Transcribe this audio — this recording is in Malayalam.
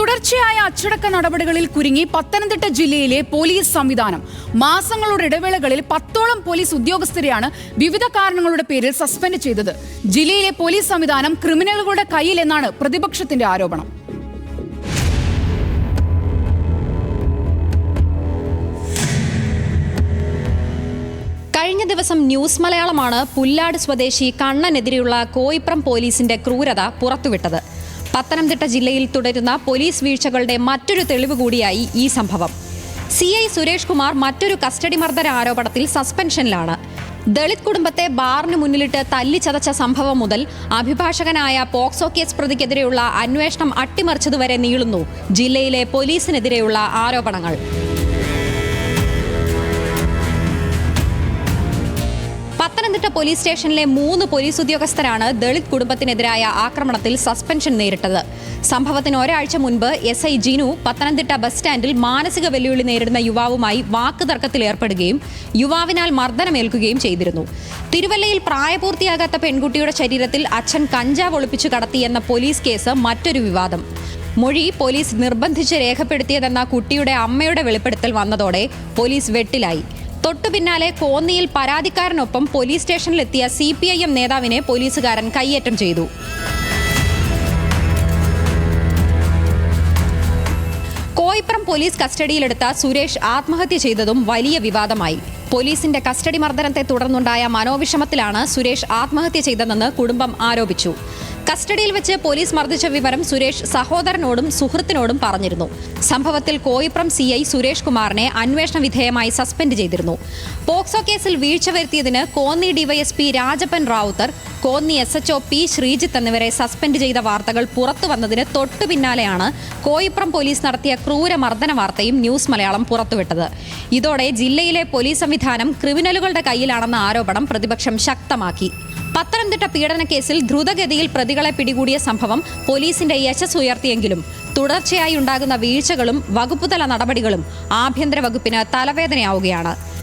തുടർച്ചയായ അച്ചടക്ക നടപടികളിൽ കുരുങ്ങി പത്തനംതിട്ട ജില്ലയിലെ പോലീസ് സംവിധാനം. മാസങ്ങളുടെ ഇടവേളകളിൽ 10ഓളം പോലീസ് ഉദ്യോഗസ്ഥരെയാണ് വിവിധ കാരണങ്ങളുടെ പേരിൽ സസ്പെൻഡ് ചെയ്തത്. ജില്ലയിലെ പോലീസ് സംവിധാനം ക്രിമിനലുകളുടെ കയ്യിലെന്നാണ് പ്രതിപക്ഷത്തിന്റെ ആരോപണം. കഴിഞ്ഞ ദിവസം ന്യൂസ് മലയാളമാണ് പുല്ലാട് സ്വദേശി കണ്ണനെതിരെയുള്ള കോയിപ്രം പോലീസിന്റെ ക്രൂരത പുറത്തുവിട്ടത്. പത്തനംതിട്ട ജില്ലയിൽ തുടരുന്ന പോലീസ് വീഴ്ചകളുടെ മറ്റൊരു തെളിവ് കൂടിയായി ഈ സംഭവം. CI സുരേഷ് കുമാർ മറ്റൊരു കസ്റ്റഡി മർദ്ദന ആരോപണത്തിൽ സസ്പെൻഷനിലാണ്. ദളിത് കുടുംബത്തെ ബാറിന് മുന്നിലിട്ട് തല്ലിച്ചതച്ച സംഭവം മുതൽ അഭിഭാഷകനായ പോക്സോ കേസ് പ്രതിക്കെതിരെയുള്ള അന്വേഷണം അട്ടിമറിച്ചതുവരെ നീളുന്നു ജില്ലയിലെ പോലീസിനെതിരെയുള്ള ആരോപണങ്ങൾ. പത്തനംതിട്ട പോലീസ് സ്റ്റേഷനിലെ 3 പോലീസ് ഉദ്യോഗസ്ഥരാണ് ദളിത് കുടുംബത്തിനെതിരായ ആക്രമണത്തിൽ സസ്പെൻഷൻ നേരിട്ടത്. സംഭവത്തിന് ഒരാഴ്ച മുൻപ് SI ജിനു പത്തനംതിട്ട ബസ് സ്റ്റാൻഡിൽ മാനസിക വെല്ലുവിളി നേരിടുന്ന യുവാവുമായി വാക്കുതർക്കത്തിൽ ഏർപ്പെടുകയും യുവാവിനാൽ മർദ്ദനമേൽക്കുകയും ചെയ്തിരുന്നു. തിരുവല്ലയിൽ പ്രായപൂർത്തിയാകാത്ത പെൺകുട്ടിയുടെ ശരീരത്തിൽ അച്ഛൻ കഞ്ചാവ് ഒളിപ്പിച്ചു കടത്തിയെന്ന പോലീസ് കേസ് മറ്റൊരു വിവാദം. മൊഴി പോലീസ് നിർബന്ധിച്ച് രേഖപ്പെടുത്തിയതെന്ന കുട്ടിയുടെ അമ്മയുടെ വെളിപ്പെടുത്തൽ വന്നതോടെ പോലീസ് വെട്ടിലായി. തൊട്ടു പിന്നാലെ കോന്നിയിൽ പരാതിക്കാരനൊപ്പം പോലീസ് സ്റ്റേഷനിലെത്തിയ CPIM നേതാവിനെ പോലീസുകാരൻ കയ്യേറ്റം ചെയ്തു. കോയിപ്രം പോലീസ് കസ്റ്റഡിയിലെടുത്ത സുരേഷ് ആത്മഹത്യ ചെയ്തതും വലിയ വിവാദമായി. പോലീസിന്റെ കസ്റ്റഡി മർദ്ദനത്തെ തുടർന്നുണ്ടായ മനോവിഷമത്തിലാണ് സുരേഷ് ആത്മഹത്യ ചെയ്തതെന്ന് കുടുംബം ആരോപിച്ചു. കസ്റ്റഡിയിൽ വെച്ച് പോലീസ് മർദ്ദിച്ച വിവരം സുരേഷ് സഹോദരനോടും സുഹൃത്തിനോടും പറഞ്ഞിരുന്നു. സംഭവത്തിൽ കോയിപ്രം CI സുരേഷ് കുമാറിനെ അന്വേഷണ വിധേയമായി സസ്പെൻഡ് ചെയ്തിരുന്നു. പോക്സോ കേസിൽ വീഴ്ച വരുത്തിയതിന് Konni DYSP Rajappan Rawther, Konni SHO P Sreejith എന്നിവരെ സസ്പെൻഡ് ചെയ്ത വാർത്തകൾ പുറത്തു വന്നതിന് തൊട്ടു പിന്നാലെയാണ് കോയിപ്രം പോലീസ് നടത്തിയ ക്രൂര മർദ്ദന വാർത്തയും ന്യൂസ് മലയാളം പുറത്തുവിട്ടത്. ഇതോടെ ജില്ലയിലെ പോലീസ് സംവിധാനം ക്രിമിനലുകളുടെ കയ്യിലാണെന്ന ആരോപണം പ്രതിപക്ഷം ശക്തമാക്കി. പത്തനംതിട്ട പീഡനക്കേസിൽ ദ്രുതഗതിയിൽ പ്രതികളെ പിടികൂടിയ സംഭവം പോലീസിന്റെ യശസ് ഉയർത്തിയെങ്കിലും തുടർച്ചയായി ഉണ്ടാകുന്ന വീഴ്ചകളും വകുപ്പുതല നടപടികളും ആഭ്യന്തര വകുപ്പിന് തലവേദനയാവുകയാണ്.